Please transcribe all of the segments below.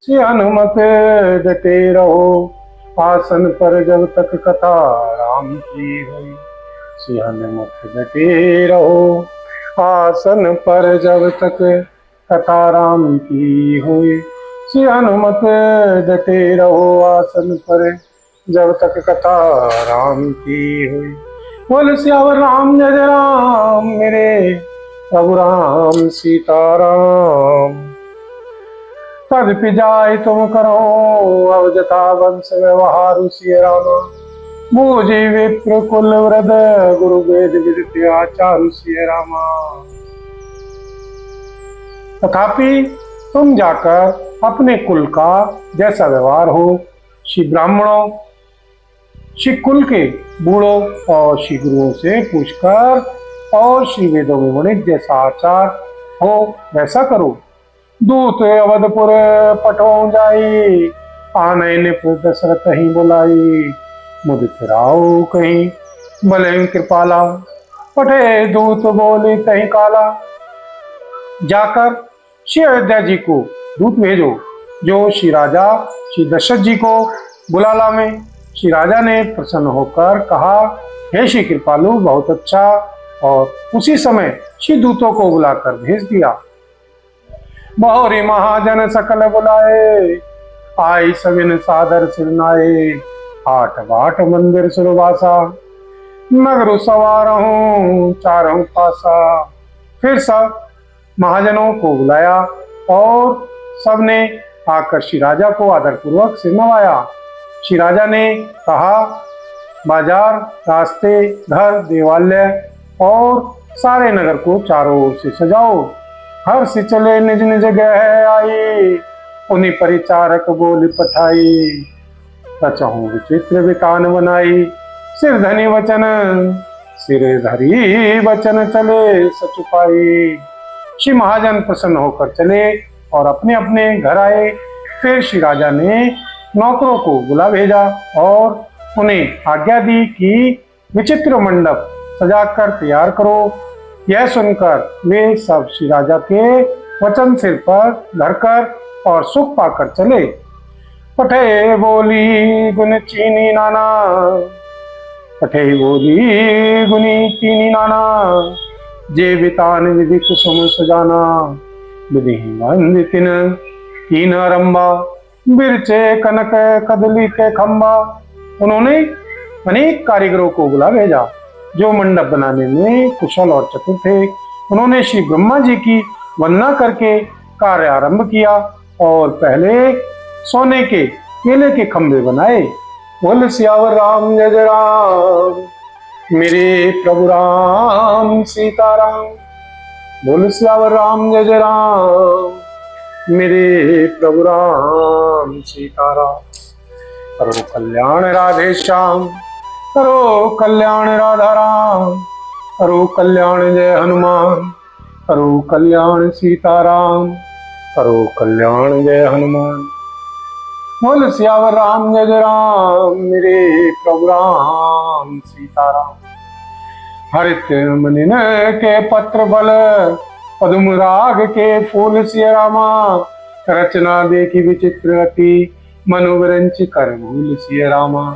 श्री हनुमत डटे रहो आसन पर जब तक कथा राम की हुई। श्री हनुमत डटे रहो आसन पर जब तक कथा राम की हुई। श्री हनुमत डटे रहो आसन पर जब तक कथा राम की हुई। बोल सियावर राम जय राम मेरे प्रभु राम सीताराम। तदपि जाय तुम करो अब जथा वंश व्यवहार सिय रामा। मुझे विप्र कुल वृद गुरु वेद विदित आचार्य सिय रामा। तथापि तुम जाकर अपने कुल का जैसा व्यवहार हो श्री ब्राह्मणों श्री कुल के बूढ़ों और श्री गुरुओं से पूछकर और श्री वेदों में वर्णित जैसा आचार हो वैसा करो। दूत अवधपुर पठो जाई आनय ने दशरथ ही बुलाई। मुदित राव कहीं भले कृपाला पठे दूत बोले तही काला। जाकर श्री अयोध्या जी को दूत भेजो जो श्री राजा श्री दशरथ जी को बुला लावे। श्री राजा ने प्रसन्न होकर कहा, हे श्री कृपालु बहुत अच्छा, और उसी समय श्री दूतों को बुलाकर भेज दिया। बहुरी महाजन सकल बुलाए आई सविन सादर सिरनाए। आठ बाट मंदिर सुरवासा नगर सवार हूँ चारों पासा। फिर सब महाजनों को बुलाया और सबने आकर श्री राजा को आदरपूर्वक से नवाया। श्री राजा ने कहा, बाजार रास्ते घर देवालय और सारे नगर को चारों ओर से सजाओ। हर से चले निज निज गह आई उन्हीं परिचारक बोल पठाई। रचहूं विचित्र वितान बनाई सिर धनी वचन सिर धरी वचन चले सचुपाई। श्री महाजन प्रसन्न होकर चले और अपने अपने घर आए। फिर श्री राजा ने नौकरों को बुला भेजा और उन्हें आज्ञा दी कि विचित्र मंडप सजाकर तैयार करो। यह सुनकर वे सब श्री राजा के वचन सिर पर धरकर और सुख पाकर चले। पठे बोली गुण चीनी नाना पठे बोली गुनी चीनी नाना। जे वितान विधि कुसुम सजाना विधि वंदितिन कीन रंबा बिरचे कनक कदली के खंबा। उन्होंने अनेक कारीगरों को बुला भेजा जो मंडप बनाने में कुशल और चतुर थे। उन्होंने श्री ब्रह्मा जी की वंदना करके कार्य आरंभ किया और पहले सोने के केले के खंबे बनाए। बोल सियावर राम जय जय राम मेरे प्रभु राम सीताराम। बोल सियावर राम जय जय राम मेरे प्रभु राम सीताराम। करो कल्याण राधे श्याम करो कल्याण राधा राम। करो कल्याण जय हनुमान करो कल्याण सीताराम। करो कल्याण जय हनुमान। बोल सियावर राम जय जय राम मेरे प्रभु राम सीताराम। हरित मनिन के पत्र बल पद्म राग के फूल सिय रामा। रचना देखी विचित्र अति मनोविरंच कर भूल सिय रामा।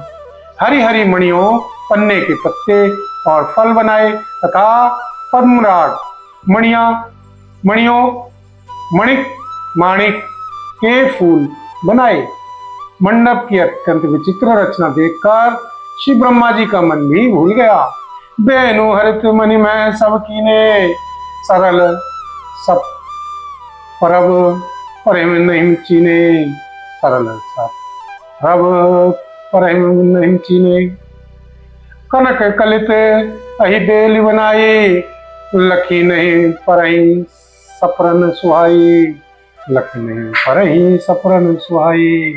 हरी हरी मणियों पन्ने के पत्ते और फल बनाए तथा पद्मराग मणियों मणिक माणिक के फूल बनाए। मंडप की अत्यंत विचित्र रचना देखकर श्री ब्रह्मा जी का मन भी भूल गया। बेनु हरित मणि में सब कीने सरल सब परब प्रेम नहीं चीने। सरल सब परब प्रेम नहीं चीने। कनक कलित अहि बेली बनाई लखी नहीं परही सपरन सुहाई। लखी नहीं परही सपरन सुहाई।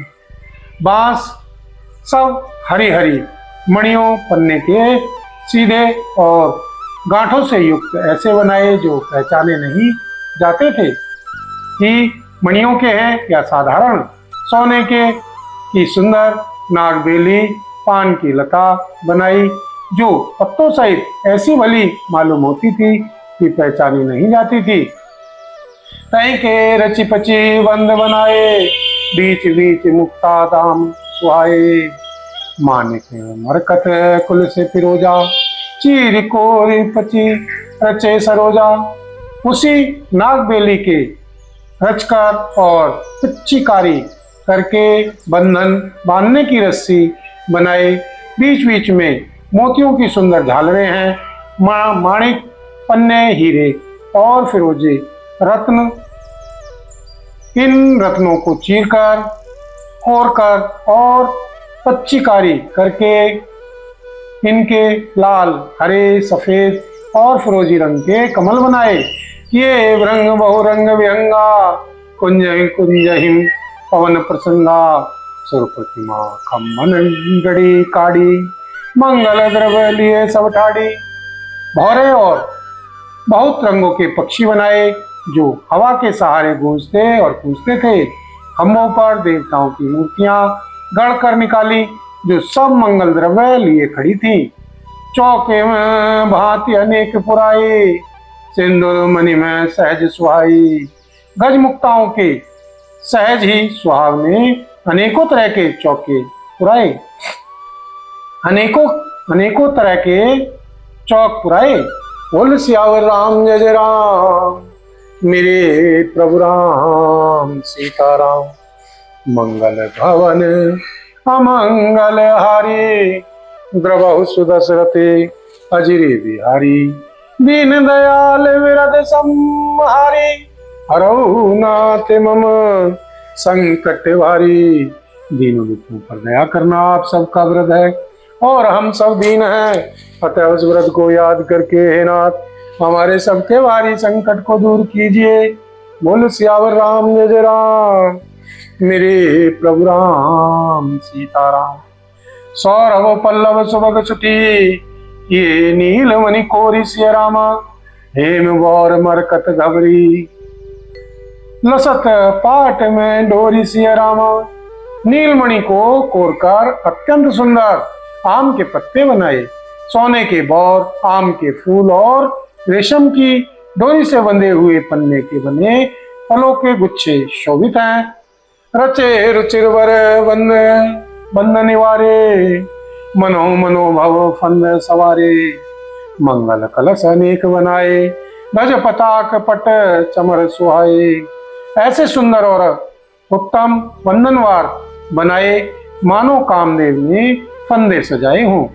बांस सब हरी हरी मणियों पन्ने के सीधे और गांठों से युक्त ऐसे बनाए जो पहचाने नहीं जाते थे कि मणियों के हैं या साधारण सोने के की सुंदर नागबेली पान की लता बनाई जो पत्तों सहित ऐसी भली मालूम होती थी कि पहचानी नहीं जाती थी। तय के रची पची बंद बनाए बीच बीच मुक्ता दाम सुहाए। मानिक मरकत कुल से फिरोजा, चीर कोरी पची रचे सरोजा। उसी नागबेली के रचकर और पिच्चीकारी करके बंधन बांधने की रस्सी बनाए। बीच बीच में मोतियों की सुंदर झालरें हैं। माणिक, पन्ने, हीरे और फिरोजे रत्न, इन रत्नों को चीरकर, फोड़कर और पच्चीकारी करके इनके लाल, हरे, सफेद और फिरोजी रंग के कमल बनाए। ये रंग बहुरंग विहंगा, कुंज कुंज हिम पवन प्रसंगा। सुर प्रतिमा खम्मन गड़ी काड़ी, मंगल द्रव्य लिए सब ठाड़ी। भौरे और बहुत रंगों के पक्षी बनाए जो हवा के सहारे गूंजते और पूछते थे। खम्भों पर देवताओं की मूर्तियां गढ़ कर निकाली जो सब मंगल द्रव्य लिए खड़ी थी। चौके में भांति अनेक पुराए, सिंदूर मणि में सहज सुहाई। गजमुक्ताओं के सहज ही सुहाव ने अनेकों तरह के चौके पुराए, अनेकों तरह के चौक पुराए। बोल सियावर राम जय जय राम, मेरे प्रभु राम सीताराम। मंगल भवन अमंगल हारी, द्रवहु सुदशरथे अजिरे बिहारी। दीन दयाल विरद संहारी, हरहु नाथ मम संकट भारी। दीनों दुखों पर दया करना आप सबका व्रत है और हम सब दीन हैं। अतः उस व्रत को याद करके हे नाथ हमारे सबके भारी संकट को दूर कीजिए। बोल सियावर राम जय जय राम, मेरे प्रभु राम सीताराम। सौरभ पल्लव सुभग छुटी, ये नीलमणि कोरी सिया रामा। हेम गौर मरकत घबरी, लसत पाट में डोरी सिया रामा। नीलमणि को कोरकर अत्यंत सुंदर आम के पत्ते बनाए। सोने के बौर, आम के फूल और रेशम की डोरी से बंधे हुए पन्ने के बने फलों के गुच्छे शोभित हैं। रचे रुचिर वर बंद निवारे, मनो मनोभव फंद सवारे। मंगल कलश अनेक बनाए, ध्वज पताक पट चमर सुहाए। ऐसे सुंदर और उत्तम बंधनवार बनाए मानो कामदेव ने फंदे सजाए हों।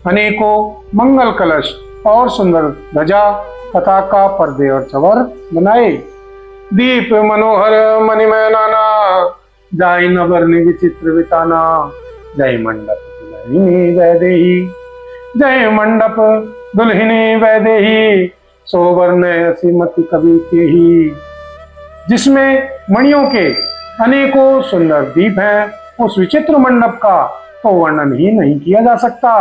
अनेकों मंगल कलश और सुंदर ध्वजा, पताका, पर्दे और चवर बनाए। दीप मनोहर मणिमय नाना, जाय नवरनि विचित्र विताना। जय मंडप दुल्हिनी वैदेही, जय मंडप दुल्हिनी वैदेही। सोवर्ण असीमति कवि के ही, जिसमें मणियों के अनेकों सुंदर दीप हैं। उस विचित्र मंडप का तो वर्णन ही नहीं किया जा सकता।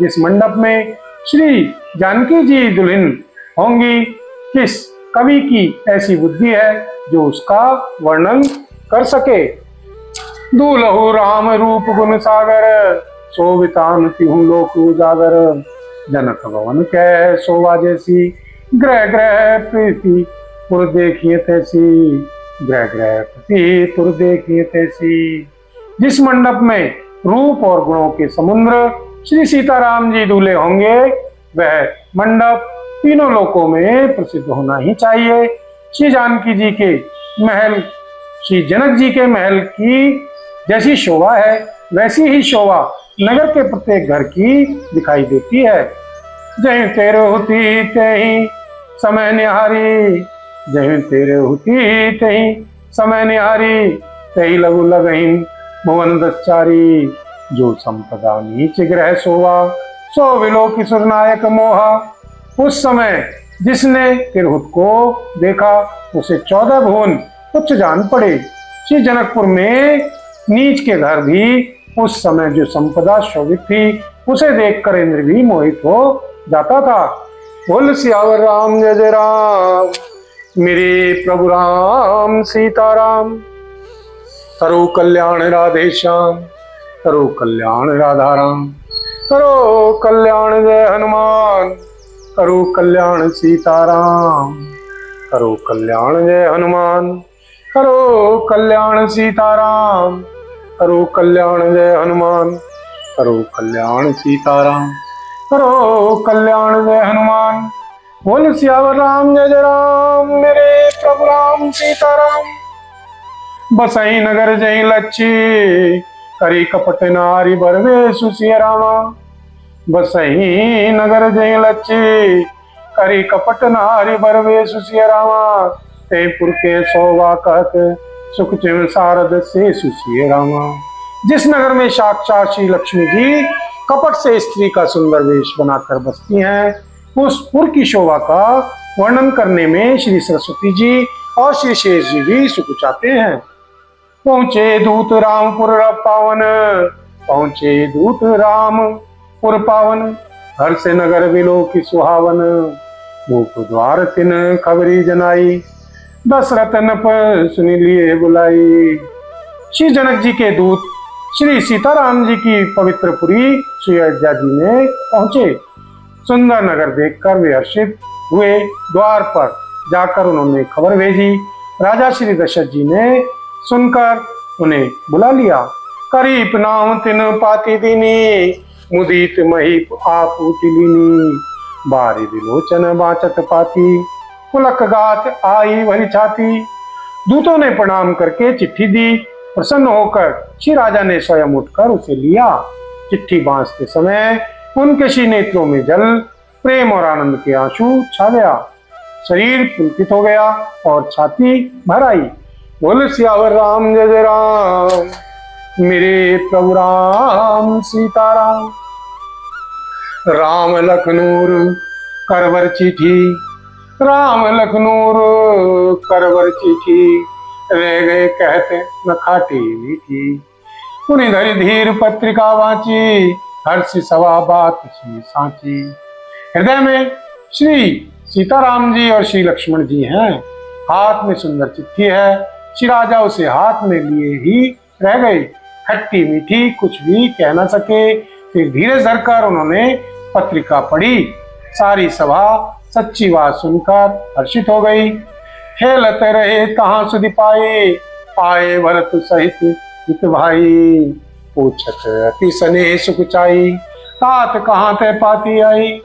जिस मंडप में श्री जानकी जी दुल्हन होंगी, किस कवि की ऐसी बुद्धि है जो उसका वर्णन कर सके। दूल्हु राम रूप गुण सागर, शोभितान तिहु लोक उजागर। जनक भवन कह शोभा जैसी, ग्रह ग्रह प्रीति पुर देखिए तैसी। ग्रह ग्रह प्रीति पुर देखिए तैसी। जिस मंडप में रूप और गुणों के समुद्र श्री सीताराम जी दूल्हे होंगे, वह मंडप तीनों लोकों में प्रसिद्ध होना ही चाहिए। श्री जानकी जी के महल, श्री जनक जी के महल की जैसी शोभा है, वैसी ही शोभा नगर के प्रत्येक घर की दिखाई देती है। जय तेरे होती तही समय निहारी, जय तेरे होती तही समय निहारी। तही लघु लगहिन भुवन दसचारी। जो संपदा नीच ग्रह शोभा, सो विलो किशोर नायक मोहा। उस समय जिसने तिरहुत को देखा, उसे 14 भुवन उच्च जान पड़े। श्री जनकपुर में नीच के घर भी उस समय जो संपदा शोभित थी, उसे देखकर इंद्र भी मोहित हो जाता था। बोल सियावर राम जय जय राम, मेरे प्रभु राम सीताराम। करो कल्याण राधे श्याम, करो कल्याण राधा राम। करो कल्याण जय हनुमान, करो कल्याण सीताराम। करो कल्याण जय हनुमान, करो कल्याण सीताराम, करो कल्याण जय हनुमान, करो कल्याण सीताराम, करो कल्याण जय हनुमान। बोल सियावर राम जय जय राम, मेरे प्रभु राम सीताराम। बसई नगर जय लच्छी, करी कपट नारी बरवे सुसिया रामा। बसई नगर जय लच्छी, करी कपट नारी बरवे सुसिया रामा। तेपुर के सोवा कहत, सुख चिम सारद से सुसिया रामा। जिस नगर में साक्षात श्री लक्ष्मी जी कपट से स्त्री का सुंदर वेश बनाकर बसती हैं, उस पुर की शोभा का वर्णन करने में श्री सरस्वती जी और श्री शेष जी भी सुख चाहते हैं। पहुंचे दूत रामपुर पावन, पहुंचे दूत रामपुर पावन। हर से नगर विलो की सुहावन, भूप द्वार तिन खबरी जनाई। दशरथ नप सुनी लिए बुलाई। श्री जनक जी के दूत श्री सीताराम जी की पवित्र पुरी श्री अयोध्या जी में पहुंचे। सुंदर नगर देखकर वे हर्षित हुए। द्वार पर जाकर उन्होंने खबर भेजी। राजा श्री दशरथ जी ने सुनकर उन्हें बुला लिया। करीब नाम तिन पाती दीनी, मुदीत महीप आप उटिलीनी। बारी विलोचन बाचत पाती, पुलक गात आई भरी छाती। दूतों ने प्रणाम करके चिट्ठी दी। प्रसन्न होकर श्री राजा ने स्वयं उठकर उसे लिया। चिट्ठी बांधते समय उनके श्री नेत्रों में जल, प्रेम और आनंद के आंसू छा गया। शरीर पुलकित हो गया और छाती भर आई। बोल सियावर राम जय जय राम, मेरे प्रभु राम सीताराम। राम लखनूर करवर चिट्ठी, राम लखनूर करवर चिट्ठी। रह गए कहते न खाटी मीठी, पुनि धरि धीर पत्रिका वाची। हर्ष सवा बात सी सांची। हृदय में श्री सीताराम जी और श्री लक्ष्मण जी हैं। हाथ में सुंदर चिट्ठी है। श्री राजा उसे हाथ में लिए ही रह गए। खट्टी मीठी कुछ भी कह न सके। फिर धीरे धरकर उन्होंने पत्रिका पढ़ी। सारी सभा सच्ची बात सुनकर हर्षित हो गई। खेलत रहे तहाँ सुधि पाए, आए भरत सहित हित भाई। पूछत अति स्नेह सुख चाई, तात कहाँ ते पाती आई।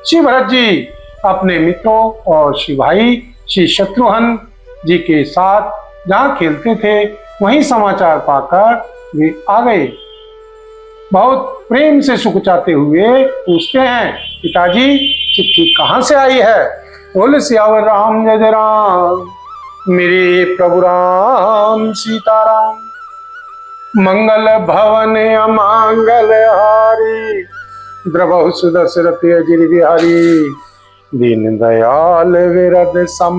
श्री भरत जी अपने मित्रों और श्री भाई श्री शत्रुघ्न जी के साथ जहाँ खेलते थे वहीं समाचार पाकर वे आ गए। बहुत प्रेम से सुख चाहते हुए पूछते हैं, पिताजी चिट्ठी कहाँ से आई है। बोले सियावर राम जय जय राम, मेरे प्रभु राम सीताराम। मंगल भवन अमांगल हारी, द्रवहु सुदशरथ अजिर बिहारी। दीन दयाल विरद सम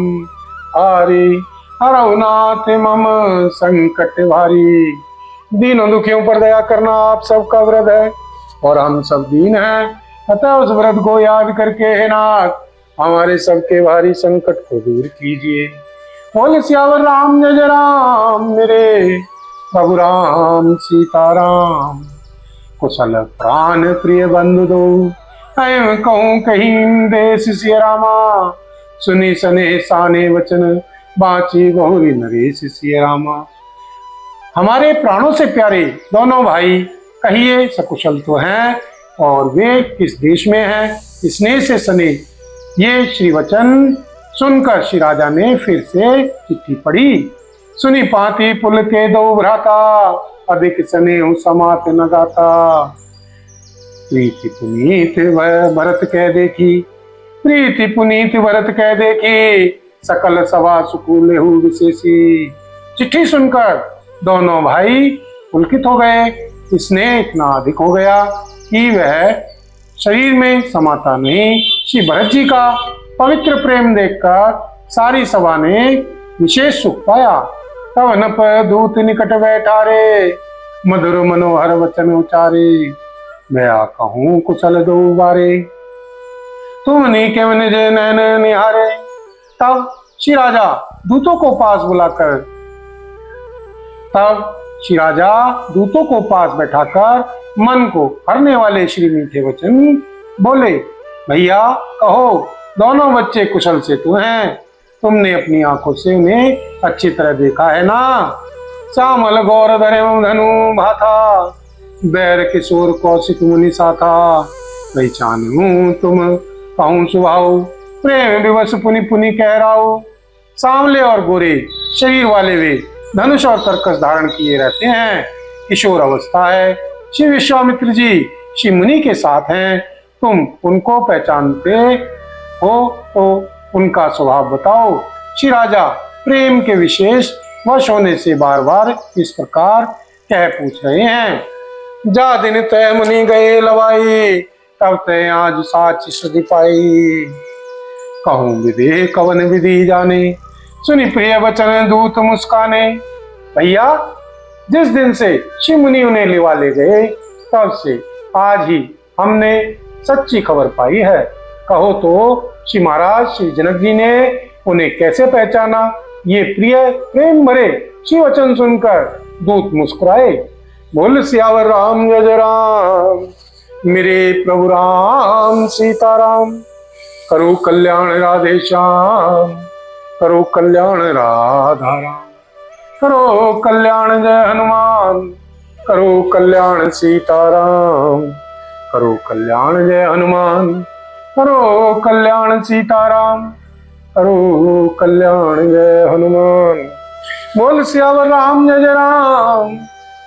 हारी, हरहुनाथ मम संकट भारी। दीनों दुखियों पर दया करना आप सबका व्रत है और हम सब दीन हैं, अतः उस व्रत को याद करके हे नाथ हमारे सबके भारी संकट को दूर कीजिए। बोले सियावर राम जय जय राम, मेरे प्रभु राम सीताराम। कुशल प्राण प्रिय बंधु दो, अयं कहूँ कहीं देश सिया रामा। सुनी सने साने वचन, बाची बहुरी नरेश सिया रामा। हमारे प्राणों से प्यारे दोनों भाई कहिए सकुशल तो हैं, और वे किस देश में हैं, स्नेह से सने। ये श्री वचन सुनकर श्री राजा ने फिर से चिट्ठी पढ़ी। सुनी पाती पुल के दो भ्राता, अधिक स्नेह समात न गाता। प्रीति पुनीत भरत कह देखी, प्रीति पुनीत भरत कह देखी। सकल सभा सुकूल विशेषी। चिट्ठी सुनकर दोनों भाई पुलकित हो गए। स्नेह इतना अधिक हो गया कि वह शरीर में समाता नहीं। श्री भरत जी का पवित्र प्रेम देखकर सारी सभा ने विशेष सुख पाया। तब नप दूत निकट बैठारे, मधुर मनोहर वचन उचारे। गया कहूँ कुशल दो बारे, तुमने केवल निज नैन निहारे। तब श्री राजा दूतों को पास बुलाकर दूतों को पास बैठाकर मन को हरने वाले श्री मीठे वचन बोले। भैया कहो, दोनों बच्चे कुशल से तो हैं, तुमने अपनी आंखों से उन्हें अच्छी तरह देखा है ना। श्यामल गौर धरे धनु भाथा, बैर किशोर कौशिक मुनि साथा। पहचानूं तुम कहूं स्वभाव, प्रेम विवश पुनि पुनि कह राओ। सांवले और गोरे शरीर वाले वे धनुष और तरकस धारण किए रहते हैं। किशोर अवस्था है। श्री विश्वामित्र जी श्री मुनि के साथ हैं। तुम उनको पहचानते हो तो उनका स्वभाव बताओ। श्री राजा प्रेम के विशेष वश होने से बार बार इस प्रकार कह पूछ रहे हैं। जा दिन तय मुनि गए लवाई, तब तय आज साच सदी पाई। कहूं विधि कवन विधि जाने, सुनी प्रिय वचन दूत मुस्काने। भैया, जिस दिन से श्री मुनि उन्हें लिवा ले गए, तब से आज ही हमने सच्ची खबर पाई है। कहो तो श्री महाराज श्री जनक जी ने उन्हें कैसे पहचाना। ये प्रिय प्रेम भरे श्री वचन सुनकर दूत मुस्कुराए। बोल सियावर राम जय जय राम, मेरे प्रभु राम सीताराम। करो कल्याण राधे श्याम, करो कल्याण राधा राम। करो कल्याण जय हनुमान, करो कल्याण सीताराम। करो कल्याण जय हनुमान, करो कल्याण सीताराम। करो कल्याण जय हनुमान। बोल सियावर राम जय जय राम,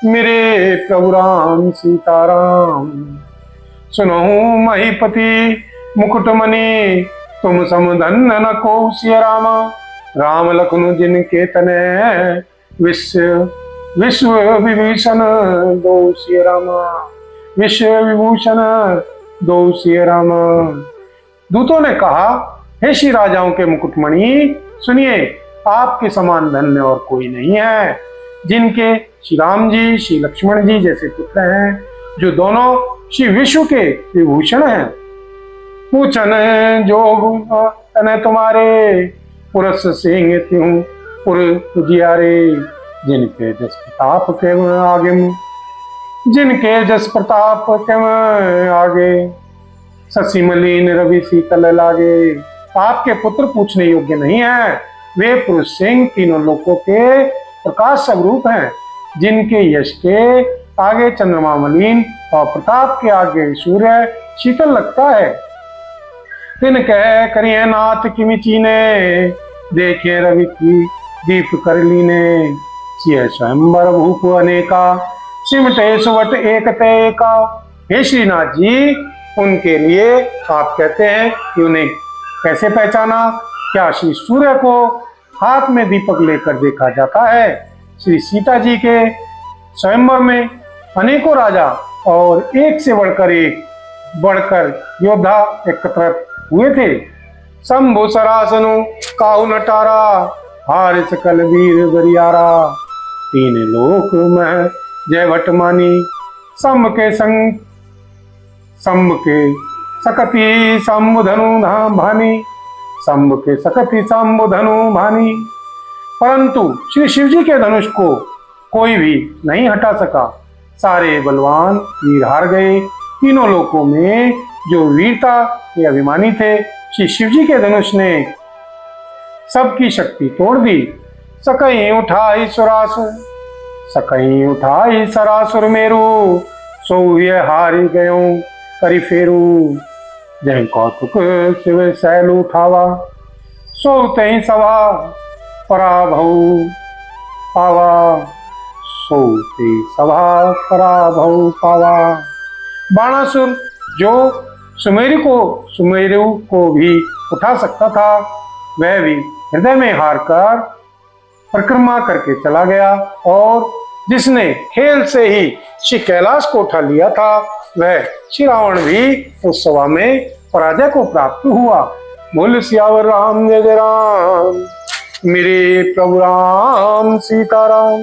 मेरे प्रभु राम सीताराम। सुनो महीपति मुकुटमणि, तुम समधन न को सिय रामा। राम लखन जिनके तने, विश्व विश्व विभूषण दो सिय रामा। विश्व विभूषण दो सिय रामा। दूतों ने कहा, हे श्री राजाओं के मुकुटमणि, सुनिए, आपके समान धन्य और कोई नहीं है, जिनके श्री राम जी श्री लक्ष्मण जी जैसे पुत्र हैं, जो दोनों श्री विश्व के विभूषण हैं। पूछन जोग तने तुम्हारे, पुरस सिंह त्यों पुर पुजियारे। जिनके जस प्रताप के आगे, जिनके जस प्रताप के आगे, शशि मलिन रवि शीतल लागे। आपके पुत्र पूछने योग्य नहीं है। वे पुरुष सिंह तीनों लोकों के प्रकाश स्वरूप हैं, जिनके यश के आगे चंद्रमा मलिन और प्रताप के आगे सूर्य शीतल लगता है। तिन कह करिए नाथ किमि चीने, देखे रवि की दीप कर लीने। सिय स्वयंवर भूप अनेका, सिमटे सुवट एक ते का। हे श्रीनाथ जी, उनके लिए आप कहते हैं कि उन्हें कैसे पहचाना। क्या श्री सूर्य को हाथ में दीपक लेकर देखा जाता है। श्री सीता जी के स्वयंवर में अनेकों राजा और एक से बढ़कर योद्धा एकत्र हुए थे। शंभु सरासनु काहू नटारा, हार सकल वीर बरियारा। तीन लोक में जय भट मानी, शंभ के सकति शंभु धनु धाम भानी। शंभ के सकति शंभु धनु भानी। परंतु श्री शिव जी के धनुष को कोई भी नहीं हटा सका। सारे बलवान वीर हार गए। तीनों लोकों में जो वीरता के अभिमानी थे, श्री शिव जी के धनुष ने सबकी शक्ति तोड़ दी। सकई उठाई सुरासुर, सकई उठाई सरासुर मेरू। सोये हारी गयो करी फेरू। जय कौतुक शिव शैल उठावा, सो तई सभा पराभव पावा। सो तई सभा पराभव पावा। बाणासुर जो सुमेरु को भी उठा सकता था, वह भी हृदय में हारकर परिक्रमा करके चला गया। और जिसने खेल से ही श्री कैलाश को उठा लिया था, वह श्री रावण भी उस सभा में पराजय को प्राप्त हुआ। बोल सियावर राम जय जय राम, मेरे प्रभु राम सीताराम।